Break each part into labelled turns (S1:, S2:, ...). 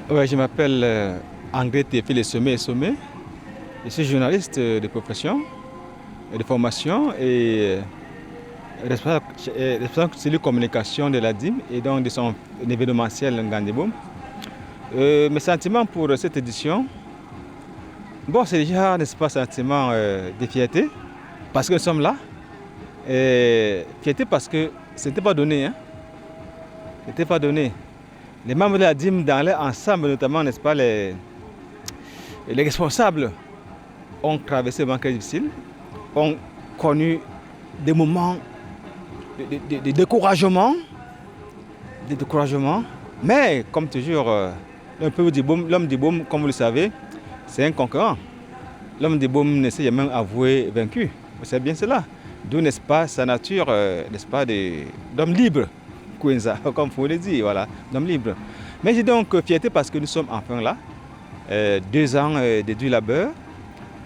S1: Ouais, je m'appelle André Théophile Sommet. Je suis journaliste de profession, et de formation et responsable de la communication de la DIM et donc de son événementiel Ngandeboum. Mes sentiments pour cette édition, bon, c'est déjà, n'est-ce pas, un sentiment de fierté parce que nous sommes là. Et fierté parce que ce n'était pas donné. Ce n'était pas donné. Les membres de la DIM dans leur ensemble, notamment, n'est-ce pas, les responsables ont traversé des moments très difficiles, ont connu des moments de découragement, mais comme toujours, l'homme du Boum, comme vous le savez, c'est un concurrent. L'homme du Boum ne s'est jamais avoué vaincu, c'est bien cela. D'où, n'est-ce pas, sa nature, n'est-ce pas, d'homme libre, comme vous le dites, voilà, d'homme libre. Mais j'ai donc fierté parce que nous sommes enfin là, 2 ans de dur labeur,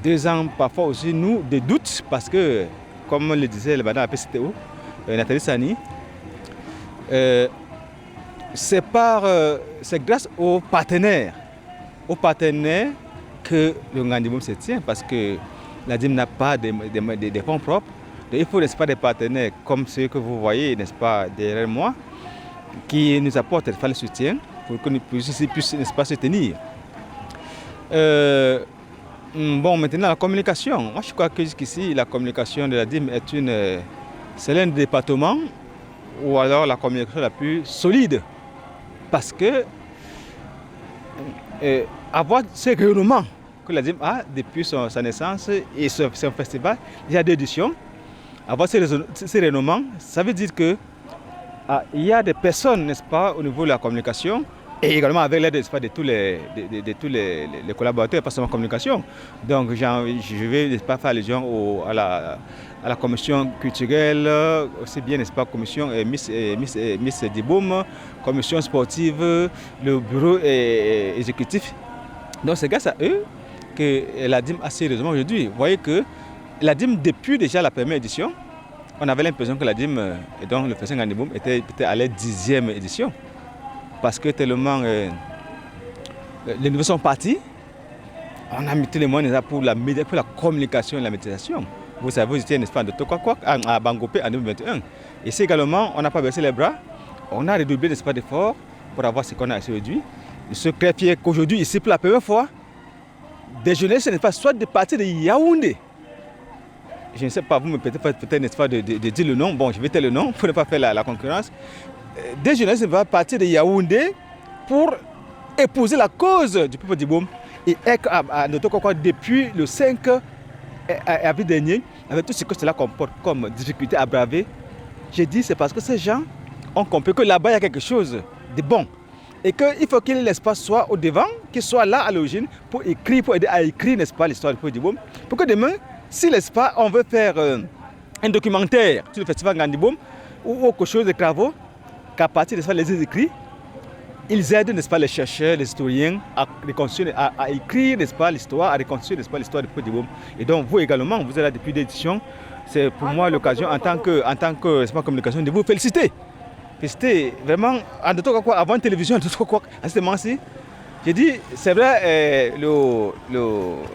S1: 2 ans parfois aussi nous de doutes parce que, comme le disait le madame PCTO, Nathalie Sani, c'est grâce aux partenaires que le Ngandeboum se tient parce que la DIM n'a pas de fonds propres. Donc, il faut, n'est-ce pas, des partenaires comme ceux que vous voyez, n'est-ce pas, derrière moi, qui nous apportent le soutien pour que nous puissions, n'est-ce pas, se tenir. Bon, maintenant, la communication. Moi, je crois que jusqu'ici, la communication de la DIM c'est l'un des départements ou alors la communication la plus solide. Parce que avoir ce rayonnement que la DIM a depuis sa naissance et son festival, il y a 2 éditions, avoir ce rayonnement, ça veut dire que il y a des personnes, n'est-ce pas, au niveau de la communication, et également avec l'aide, n'est-ce pas, de tous les collaborateurs, pas seulement communication. Donc je vais, n'est-ce pas, faire allusion à la commission culturelle, aussi bien, n'est-ce pas, commission Miss Diboum, commission sportive, le bureau exécutif. Donc c'est grâce à eux que la DIM a sérieusement aujourd'hui. Vous voyez que la DIM, depuis déjà la première édition, on avait l'impression que la DIM, et donc le Festival Ngandeboum, était à la 10e édition. Parce que tellement les nouveaux sont partis, on a mis tous les moyens pour la communication et la médiation. Vous savez, vous étiez, n'est-ce pas, de Tokwak à Bangopé en 2021. Et c'est également, on n'a pas baissé les bras, on a redoublé, n'est-ce pas, d'efforts pour avoir ce qu'on a aujourd'hui. Je suis très fier qu'aujourd'hui, ici, pour la première fois, des journalistes, n'est-ce pas, soit de partir de Yaoundé. Je ne sais pas, vous me peut-être, n'est-ce pas, de dire le nom. Bon, je vais dire le nom pour ne pas faire la concurrence. Des journalistes vont partir de Yaoundé pour épouser la cause du peuple d'Iboum. Et à Notokokwa, depuis le 5 avril dernier, avec tout ce que cela comporte comme difficulté à braver, j'ai dit c'est parce que ces gens ont compris que là-bas il y a quelque chose de bon. Et qu'il faut que l'espace soit au devant, qu'il soit là à l'origine pour écrire, pour aider à écrire, n'est-ce pas, l'histoire du peuple d'Iboum. Pour que demain, si, n'est-ce pas, on veut faire un documentaire sur le festival Ngandeboum ou quelque chose de travaux, qu'à partir de ça, les écrits, ils aident, n'est-ce pas, les chercheurs, les historiens à reconstruire, à écrire, n'est-ce pas, l'histoire, à reconstruire, n'est-ce pas, l'histoire du peuple d'Iboum. Et donc, vous également, vous êtes là depuis l'édition. C'est pour moi l'occasion, en tant que communication, de vous féliciter. Féliciter vraiment, en tout cas, avant la télévision, en tout cas, à ce moment-ci. J'ai dit, c'est vrai,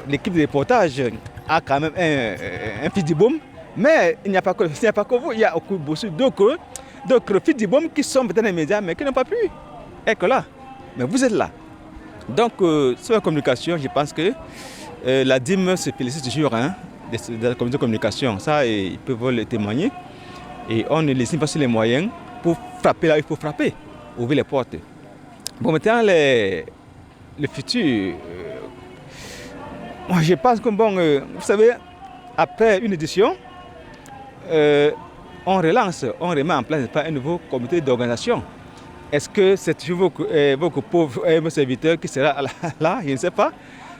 S1: l'équipe de reportage a quand même un fils d'Iboum, mais il n'y a pas que vous, il y a aussi d'autres fils d'Iboum qui sont peut-être dans les médias, mais qui n'ont pas pu être là. Mais vous êtes là. Donc, sur la communication, je pense que la DIM se félicite toujours de la communauté de communication. Ça, ils peuvent le témoigner. Et on ne laisse pas sur les moyens pour frapper là où il faut frapper, ouvrir les portes. Bon, maintenant, le futur, moi je pense que, bon, vous savez, après une édition, on remet en place un nouveau comité d'organisation. Est-ce que c'est toujours votre pauvre serviteur qui sera là? Je ne sais pas.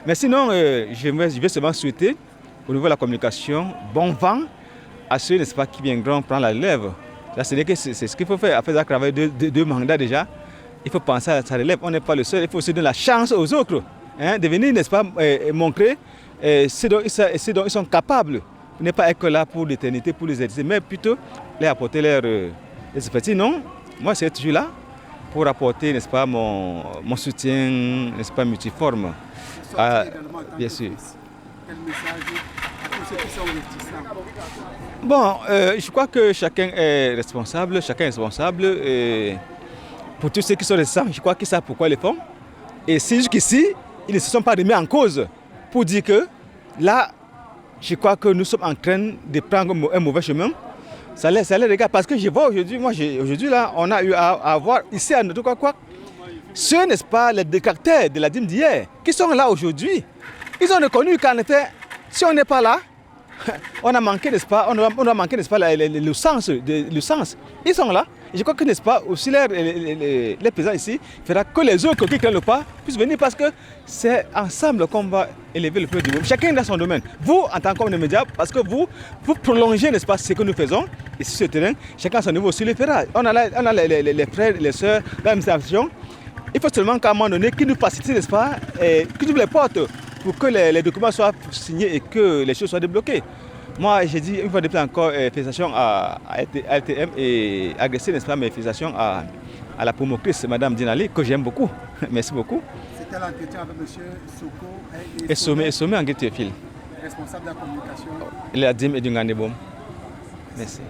S1: Mais sinon, je vais seulement souhaiter, au niveau de la communication, bon vent à ceux, n'est-ce pas, qui viendront prendre la relève. C'est ce qu'il faut faire. Après avoir travaillé 2 mandats déjà, il faut penser à sa relève. On n'est pas le seul. Il faut aussi donner la chance aux autres de venir, n'est-ce pas, montrer ce dont ils sont capables. Ne pas être là pour l'éternité, pour les aider, mais plutôt les apporter leur expertise. Non, moi, c'est toujours là. pour apporter, n'est-ce pas, mon soutien, n'est-ce pas, multiforme. Bien sûr.
S2: Quel message à tous ceux qui sont réticents?
S1: Bon, je crois que chacun est responsable, pour tous ceux qui sont réticents, je crois qu'ils savent pourquoi ils le font. Et c'est jusqu'ici, ils ne se sont pas remis en cause pour dire que là, je crois que nous sommes en train de prendre un mauvais chemin. Ça les regarde parce que je vois aujourd'hui, aujourd'hui là, on a eu à voir ici à notre quoi, ceux, n'est-ce pas, les détracteurs de la dîme d'hier, qui sont là aujourd'hui. Ils ont reconnu qu'en effet, si on n'est pas là, on a manqué, n'est-ce pas, on a manqué, n'est-ce pas, le sens. Ils sont là. Et je crois que, n'est-ce pas, aussi les présents ici fera que les autres qui ne craignent pas puissent venir parce que c'est ensemble qu'on va élever le peuple du monde. Chacun dans son domaine. Vous, en tant qu'homme de médias, parce que vous prolongez, n'est-ce pas, ce que nous faisons ici sur le terrain, chacun à son niveau aussi le fera. On a les frères, les sœurs dans l'administration. Il faut seulement qu'à un moment donné, qu'ils nous facilitent, n'est-ce pas, et qu'ils ouvrent les portes pour que les documents soient signés et que les choses soient débloquées. Moi, j'ai dit une fois de plus encore, félicitations à LTM et agressé, n'est-ce pas, mes félicitations à la promotrice, Madame Dinali, que j'aime beaucoup. Merci beaucoup.
S2: C'était l'entretien avec M. Soko
S1: et Sommet en Guettefil.
S2: Responsable de la communication.
S1: La dîme et du Ngandeboum. Merci.